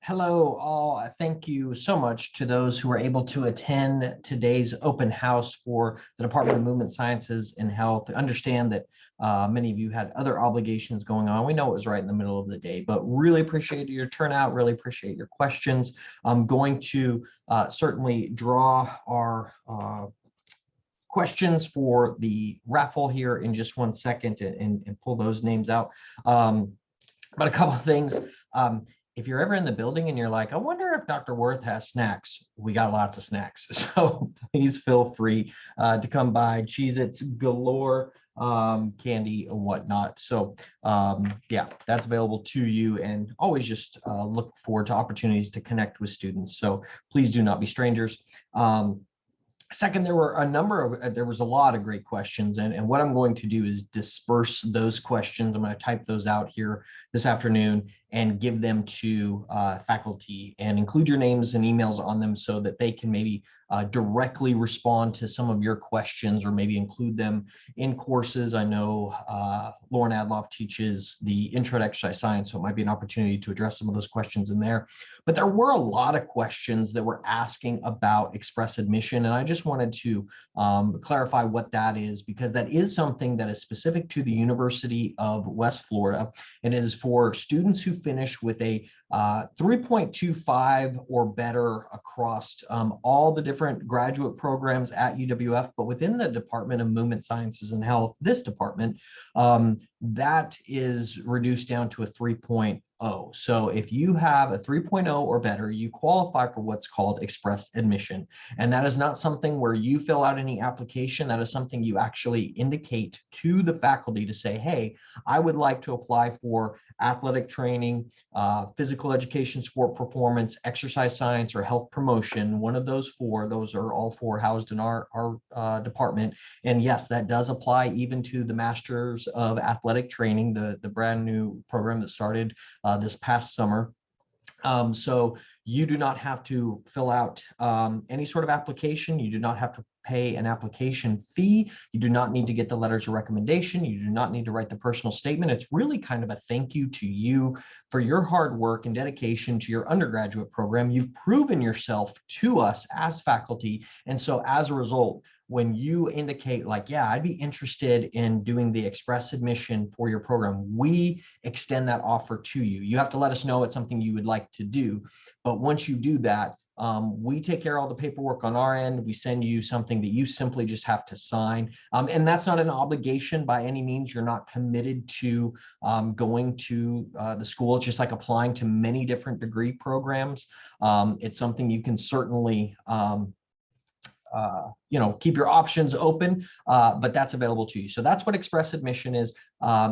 Hello, all. Thank you so much to those who were able to attend today's open house for the Department of Movement Sciences and Health. I understand that many of you had other obligations going on. We know it was right in the middle of the day, but really appreciate your turnout, really appreciate your questions. I'm going to certainly draw our questions for the raffle here in just 1 second and pull those names out. But a couple of things. If you're ever in the building and you're like, I wonder if Dr. Worth has snacks, we got lots of snacks. So please feel free to come by. Cheez-Its galore, candy and whatnot. So yeah, that's available to you, and always just look forward to opportunities to connect with students. So please do not be strangers. Second, there was a lot of great questions, and what I'm going to do is disperse those questions. I'm going to type those out here this afternoon and give them to faculty and include your names and emails on them so that they can maybe directly respond to some of your questions, or maybe include them in courses. I know Lauren Adloff teaches the Intro to Exercise Science, so it might be an opportunity to address some of those questions in there. But there were a lot of questions that were asking about express admission, and I just wanted to clarify what that is, because that is something that is specific to the University of West Florida, and it is for students who finish with a 3.25 or better across all the different graduate programs at UWF. But within the Department of Movement Sciences and Health, this department, that is reduced down to a 3.0. So if you have a 3.0 or better, you qualify for what's called express admission. And that is not something where you fill out any application. That is something you actually indicate to the faculty to say, hey, I would like to apply for athletic training, physical education, sport performance, exercise science, or health promotion. One of those four. Those are all four housed in our department. And yes, that does apply even to the Masters of Athletic Training, the brand new program that started this past summer. So you do not have to fill out any sort of application. You do not have to pay an application fee. You do not need to get the letters of recommendation. You do not need to write the personal statement. It's really kind of a thank you to you for your hard work and dedication to your undergraduate program. You've proven yourself to us as faculty. And so as a result, when you indicate like, yeah, I'd be interested in doing the express admission for your program, we extend that offer to you. You have to let us know it's something you would like to do. But once you do that, we take care of all the paperwork on our end. We send you something that you simply just have to sign. And that's not an obligation by any means. You're not committed to going to the school. It's just like applying to many different degree programs. It's something you can certainly keep your options open, but that's available to you. So that's what express admission is.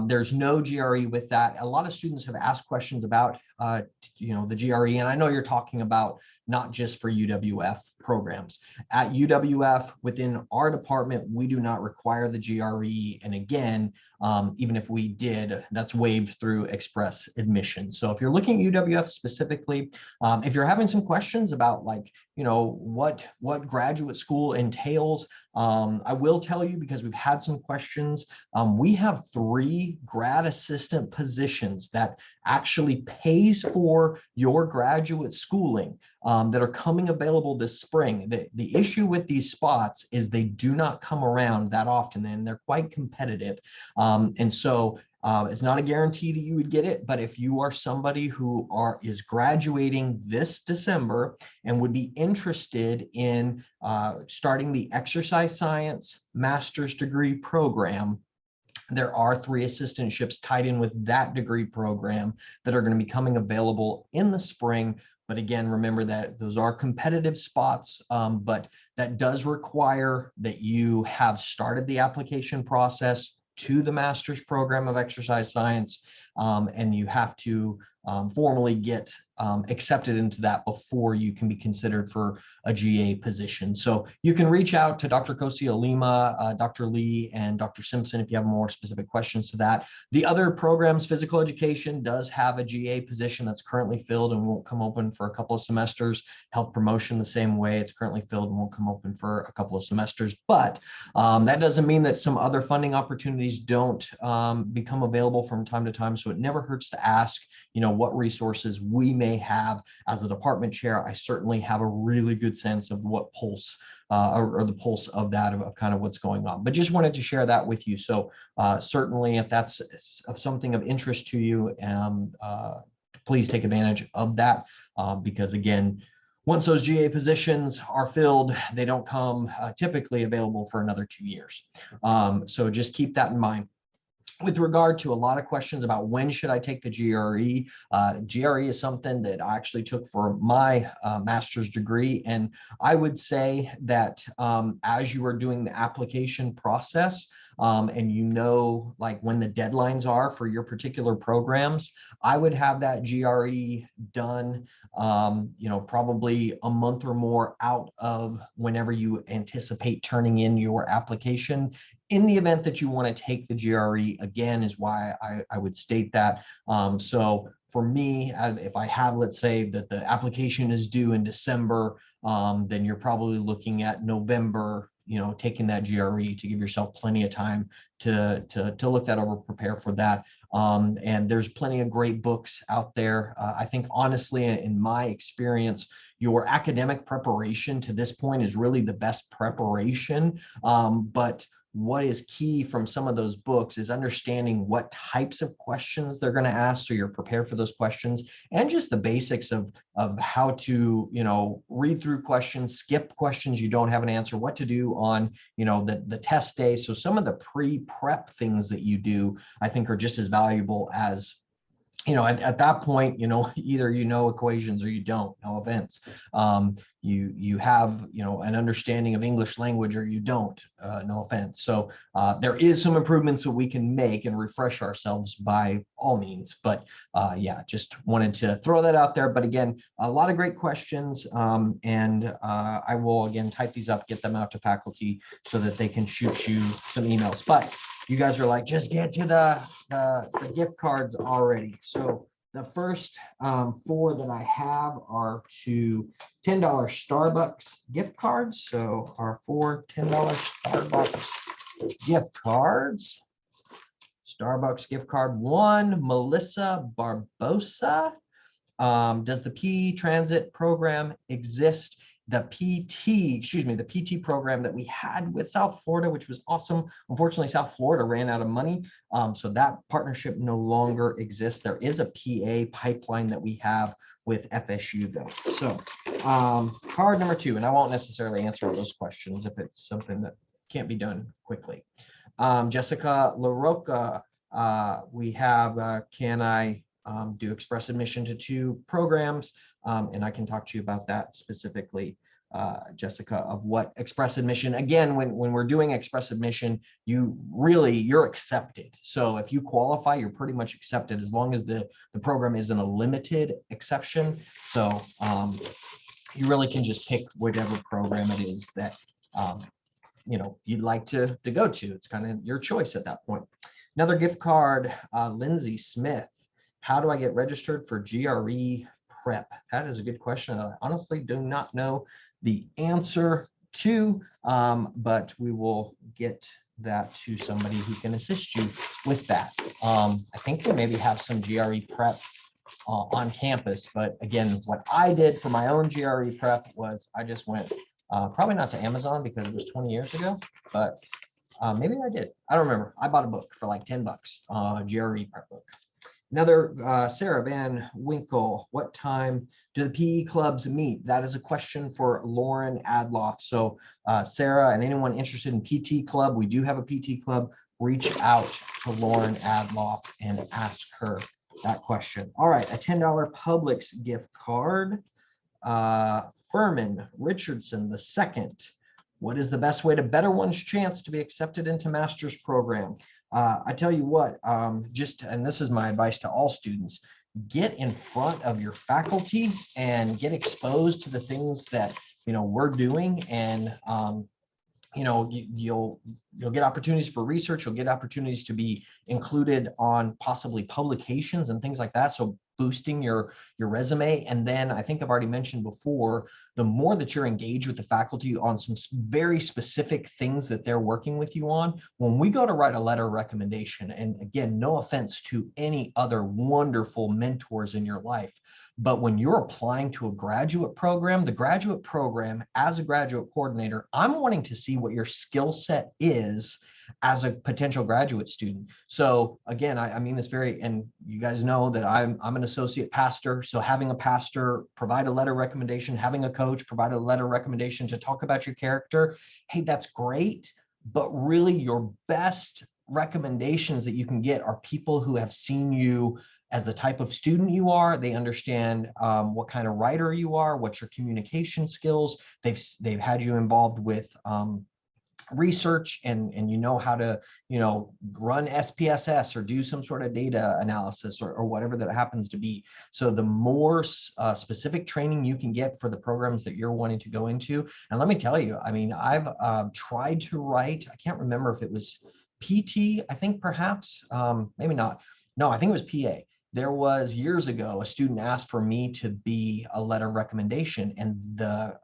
There's no GRE with that. A lot of students have asked questions about, the GRE, and I know you're talking about not just for UWF programs. At UWF, within our department, we do not require the GRE. And again, even if we did, that's waived through express admission. So if you're looking at UWF specifically, if you're having some questions about what graduate school entails, I will tell you, because we've had some questions, we have 3 grad assistant positions that actually pays for your graduate schooling that are coming available this spring. The issue with these spots is they do not come around that often, and they're quite competitive. And so it's not a guarantee that you would get it, but if you are somebody who is graduating this December and would be interested in starting the exercise science master's degree program, there are 3 assistantships tied in with that degree program that are going to be coming available in the spring. But again, remember that those are competitive spots, but that does require that you have started the application process to the master's program of exercise science, and you have to formally get accepted into that before you can be considered for a GA position. So you can reach out to Dr. Kosia Lima, Dr. Lee, and Dr. Simpson if you have more specific questions to that. The other programs, physical education does have a GA position that's currently filled and won't come open for a couple of semesters. Health promotion the same way, it's currently filled and won't come open for a couple of semesters. But that doesn't mean that some other funding opportunities don't become available from time to time. So So it never hurts to ask, what resources we may have. As a department chair, I certainly have a really good sense of what pulse or the pulse of that, of kind of what's going on. But just wanted to share that with you. So certainly if that's of something of interest to you, please take advantage of that, because again, once those GA positions are filled, they don't come typically available for another 2 years. So just keep that in mind. With regard to a lot of questions about when should I take the GRE, GRE is something that I actually took for my master's degree. And I would say that as you are doing the application process, and like when the deadlines are for your particular programs, I would have that GRE done, probably a month or more out of whenever you anticipate turning in your application. In the event that you want to take the GRE, again, is why I would state that. So for me, if I have, let's say that the application is due in December, then you're probably looking at November, taking that GRE to give yourself plenty of time to look that over, prepare for that. And there's plenty of great books out there. I think honestly, in my experience, your academic preparation to this point is really the best preparation. But what is key from some of those books is understanding what types of questions they're going to ask, so you're prepared for those questions, and just the basics of how to read through questions, skip questions you don't have an answer, what to do on the test day. So some of the pre-prep things that you do, I think, are just as valuable as at that point, either equations or you don't. No offense. You have an understanding of English language or you don't. No offense. So there is some improvements that we can make and refresh ourselves by all means. But yeah, just wanted to throw that out there. But again, a lot of great questions, and I will again type these up, get them out to faculty so that they can shoot you some emails. But you guys are like, just get to the gift cards already. So the first 4 that I have are to $10 Starbucks gift cards. So our 4 $10 Starbucks gift cards. Starbucks gift card 1, Melissa Barbosa. Does the PE transit program exist? The PT program that we had with South Florida, which was awesome. Unfortunately, South Florida ran out of money. So that partnership no longer exists. There is a PA pipeline that we have with FSU though. So card number 2, and I won't necessarily answer those questions if it's something that can't be done quickly. Jessica LaRocca, we have, can I do express admission to 2 programs? And I can talk to you about that specifically, Jessica, of what express admission. Again, when we're doing express admission, you're accepted. So if you qualify, you're pretty much accepted as long as the program isn't a limited exception. So you really can just pick whatever program it is that you'd like to go to. It's kind of your choice at that point. Another gift card, Lindsay Smith. How do I get registered for GRE Prep? That is a good question. I honestly do not know the answer to, but we will get that to somebody who can assist you with that. I think we maybe have some GRE Prep on campus, but again, what I did for my own GRE Prep was I just went, probably not to Amazon because it was 20 years ago, but maybe I did. I don't remember. I bought a book for like $10, GRE Prep book. Another, Sarah Van Winkle, what time do the PE clubs meet? That is a question for Lauren Adloff. So Sarah and anyone interested in PT club, we do have a PT club. Reach out to Lauren Adloff and ask her that question. All right, a $10 Publix gift card. Furman Richardson II. What is the best way to better one's chance to be accepted into master's program? I tell you what, and this is my advice to all students, get in front of your faculty and get exposed to the things that we're doing, and you'll get opportunities for research. You'll get opportunities to be included on possibly publications and things like that. So boosting your resume. And then I think I've already mentioned before, the more that you're engaged with the faculty on some very specific things that they're working with you on, when we go to write a letter of recommendation, and again, no offense to any other wonderful mentors in your life, but when you're applying to a graduate program, the graduate program, as a graduate coordinator, I'm wanting to see what your skill set is as a potential graduate student. So again, I mean this and you guys know that I'm an associate pastor. So having a pastor provide a letter recommendation, having a coach provide a letter recommendation to talk about your character, hey, that's great. But really your best recommendations that you can get are people who have seen you as the type of student you are. They understand what kind of writer you are, what your communication skills. They've had you involved with research, and you know how to run SPSS or do some sort of data analysis or whatever that happens to be. So the more specific training you can get for the programs that you're wanting to go into. And let me tell you, I mean, I've tried to write, I can't remember if it was PT, I think perhaps, maybe not. No, I think it was PA. There was years ago, a student asked for me to be a letter of recommendation, and the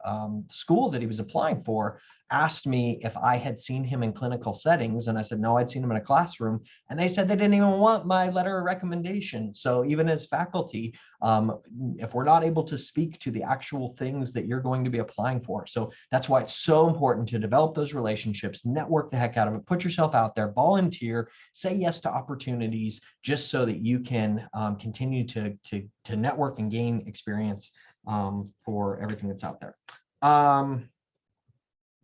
school that he was applying for asked me if I had seen him in clinical settings. And I said, no, I'd seen him in a classroom. And they said they didn't even want my letter of recommendation. So even as faculty, if we're not able to speak to the actual things that you're going to be applying for. So that's why it's so important to develop those relationships, network the heck out of it, put yourself out there, volunteer, say yes to opportunities, just so that you can continue to network and gain experience for everything that's out there.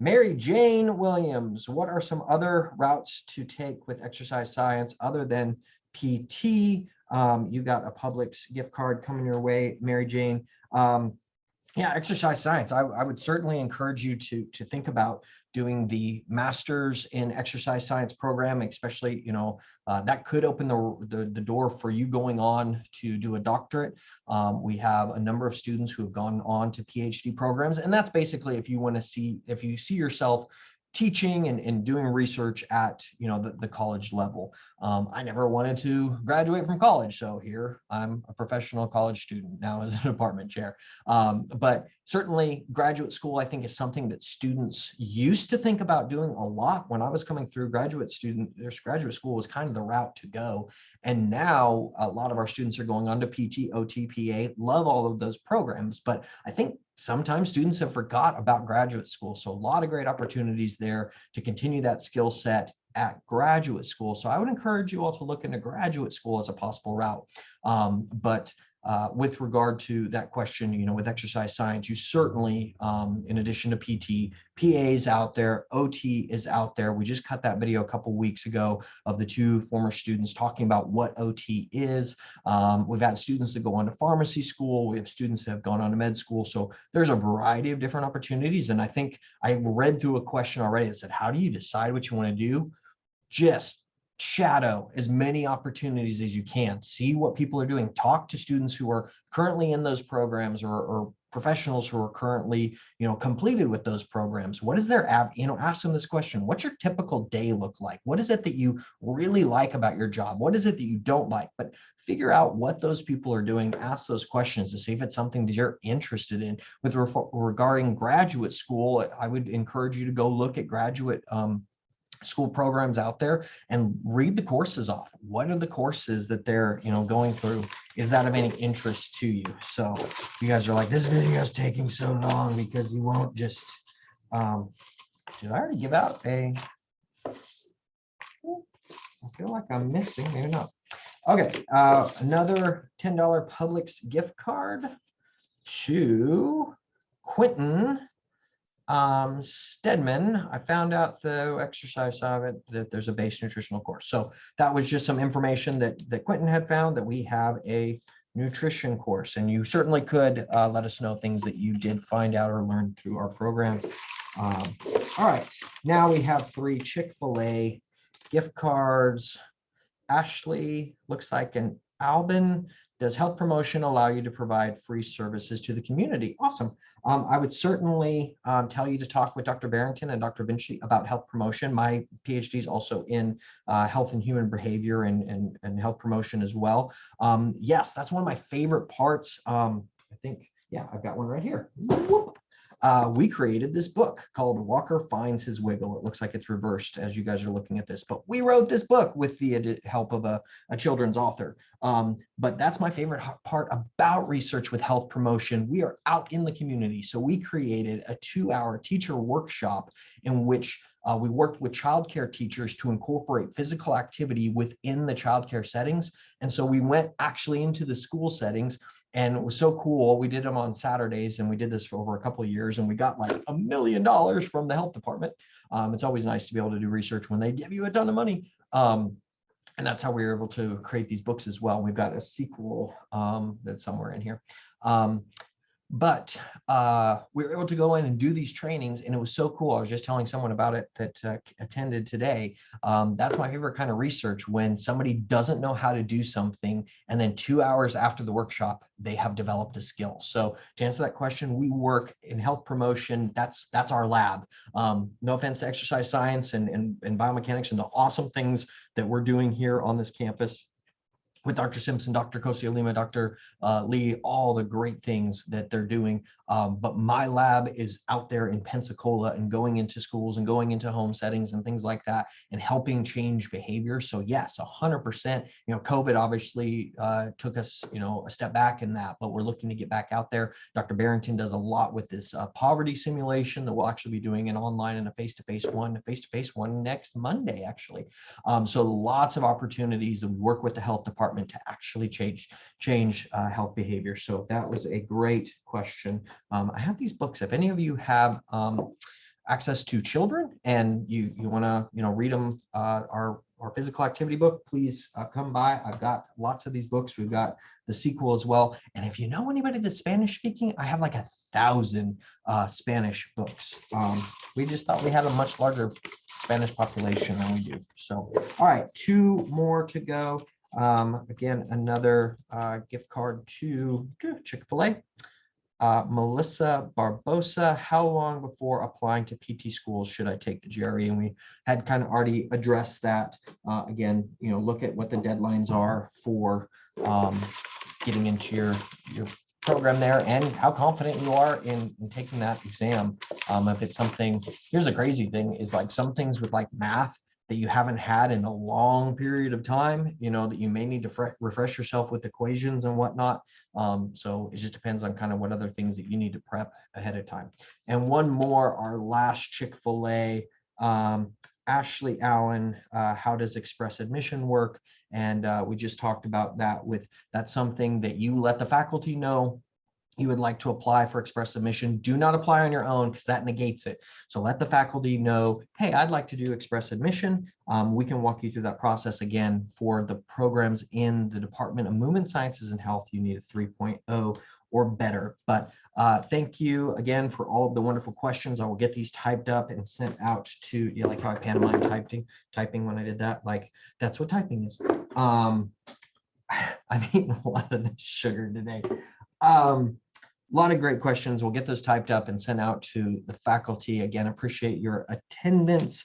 Mary Jane Williams, what are some other routes to take with exercise science other than PT? You got a Publix gift card coming your way, Mary Jane. Yeah, exercise science. I would certainly encourage you to think about doing the master's in exercise science program, especially, that could open the door for you going on to do a doctorate. We have a number of students who have gone on to PhD programs, and that's basically if you see yourself teaching and doing research at the college level. I never wanted to graduate from college, so here I'm a professional college student now as a department chair. But certainly graduate school, I think, is something that students used to think about doing a lot. When I was coming through graduate school was kind of the route to go. And now a lot of our students are going on to PT, OT, PA, love all of those programs. But I think sometimes students have forgot about graduate school. So a lot of great opportunities there to continue that skill set at graduate school. So I would encourage you all to look into graduate school as a possible route. But with regard to that question, with exercise science, you certainly, in addition to PT, PA is out there, OT is out there. We just cut that video a couple weeks ago of the two former students talking about what OT is. We've had students that go on to pharmacy school. We have students that have gone on to med school. So there's a variety of different opportunities. And I think I read through a question already that said, how do you decide what you want to do? Just shadow as many opportunities as you can. See what people are doing. Talk to students who are currently in those programs or professionals who are currently, completed with those programs. What is their ask them this question. What's your typical day look like? What is it that you really like about your job? What is it that you don't like? But figure out what those people are doing. Ask those questions to see if it's something that you're interested in. Regarding graduate school, I would encourage you to go look at graduate school programs out there and read the courses off. What are the courses that they're going through? Is that of any interest to you? So you guys are like, this video is taking so long because you won't just did I already give out I feel like I'm missing, maybe not. Okay, another $10 Publix gift card to Quentin Stedman. I found out the exercise side of it that there's a base nutritional course. So that was just some information that Quentin had found, that we have a nutrition course, and you certainly could let us know things that you did find out or learn through our program. All right, now we have 3 Chick-fil-A gift cards. Ashley looks like an Albin, does health promotion allow you to provide free services to the community? Awesome. I would certainly tell you to talk with Dr. Barrington and Dr. Vinci about health promotion. My PhD is also in health and human behavior and health promotion as well. Yes, that's one of my favorite parts. I think, yeah, I've got one right here. We created this book called Walker Finds His Wiggle. It looks like it's reversed as you guys are looking at this, but we wrote this book with the help of a children's author. But that's my favorite part about research with health promotion. We are out in the community. So we created a 2-hour teacher workshop in which we worked with childcare teachers to incorporate physical activity within the childcare settings. And so we went actually into the school settings. And it was so cool. We did them on Saturdays, and we did this for over a couple of years, and we got like $1 million from the health department. It's always nice to be able to do research when they give you a ton of money. And that's how we were able to create these books as well. We've got a sequel that's somewhere in here. But we were able to go in and do these trainings, and it was so cool. I was just telling someone about it that attended today. That's my favorite kind of research, when somebody doesn't know how to do something, and then 2 hours after the workshop, they have developed a skill. So to answer that question, we work in health promotion. That's our lab. No offense to exercise science and biomechanics and the awesome things that we're doing here on this campus with Dr. Simpson, Dr. Kosiolima, Dr. Lee, all the great things that they're doing. But my lab is out there in Pensacola and going into schools and going into home settings and things like that and helping change behavior. So yes, 100%, COVID obviously took us, a step back in that, but we're looking to get back out there. Dr. Barrington does a lot with this poverty simulation that we'll actually be doing an online and a face-to-face one next Monday, actually. So lots of opportunities to work with the health department to actually change health behavior. So that was a great question. I have these books. If any of you have access to children and you want to read them, our physical activity book, please come by. I've got lots of these books. We've got the sequel as well. And if you know anybody that's Spanish speaking, I have like 1,000 Spanish books. We just thought we had a much larger Spanish population than we do. So, all right, 2 more to go. Again, another gift card to Chick-fil-A. Melissa Barbosa, how long before applying to PT schools should I take the GRE? And we had kind of already addressed that. Again, look at what the deadlines are for getting into your program there and how confident you are in taking that exam. If it's something, here's a crazy thing, is like some things with like math that you haven't had in a long period of time, that you may need to refresh yourself with equations and whatnot. So it just depends on kind of what other things that you need to prep ahead of time. And one more, our last Chick-fil-A, Ashley Allen, how does express admission work? And we just talked about that. That's something that you let the faculty know you would like to apply for express admission. Do not apply on your own because that negates it. So let the faculty know, hey, I'd like to do express admission. We can walk you through that process. Again, for the programs in the Department of Movement Sciences and Health, you need a 3.0 or better. But thank you again for all of the wonderful questions. I will get these typed up and sent out to you. Like how I pantomime typing when I did that. Like that's what typing is. I've eaten a lot of this sugar today. A lot of great questions. We'll get those typed up and sent out to the faculty. Again, appreciate your attendance.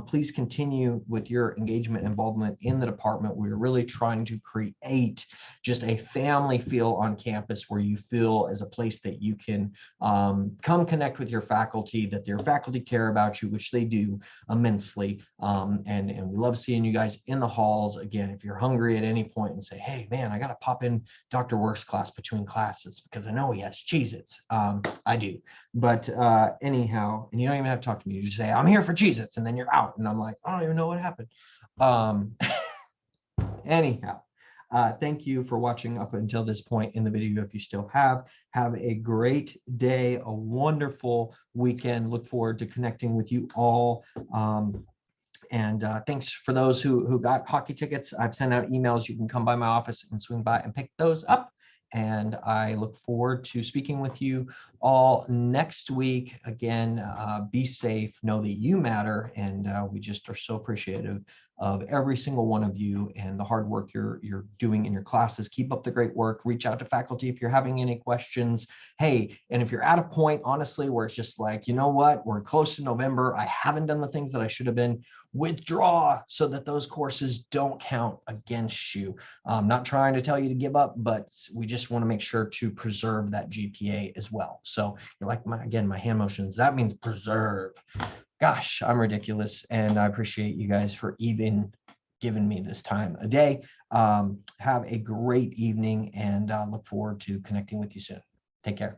Please continue with your engagement and involvement in the department. We're really trying to create just a family feel on campus where you feel as a place that you can come connect with your faculty, that your faculty care about you, which they do immensely. And we love seeing you guys in the halls. Again, if you're hungry at any point and say, hey, man, I got to pop in Dr. Work's class between classes because I know he has Cheez-Its. I do. But anyhow, and you don't even have to talk to me. You just say, I'm here for Cheez-Its, and then you're out. And I'm like, I don't even know what happened. Anyhow, thank you for watching up until this point in the video. If you still have a great day, a wonderful weekend. Look forward to connecting with you all. And thanks for those who got hockey tickets. I've sent out emails. You can come by my office and swing by and pick those up. And I look forward to speaking with you all next week. Again, be safe, know that you matter, and we just are so appreciative of every single one of you and the hard work you're doing in your classes. Keep up the great work. Reach out to faculty if you're having any questions. Hey, and if you're at a point, honestly, where it's just like, you know what, we're close to November, I haven't done the things that I should have been, withdraw so that those courses don't count against you. I'm not trying to tell you to give up, but we just want to make sure to preserve that GPA as well. So you're like, my hand motions, that means preserve. Gosh, I'm ridiculous. And I appreciate you guys for even giving me this time a day. Have a great evening and look forward to connecting with you soon. Take care.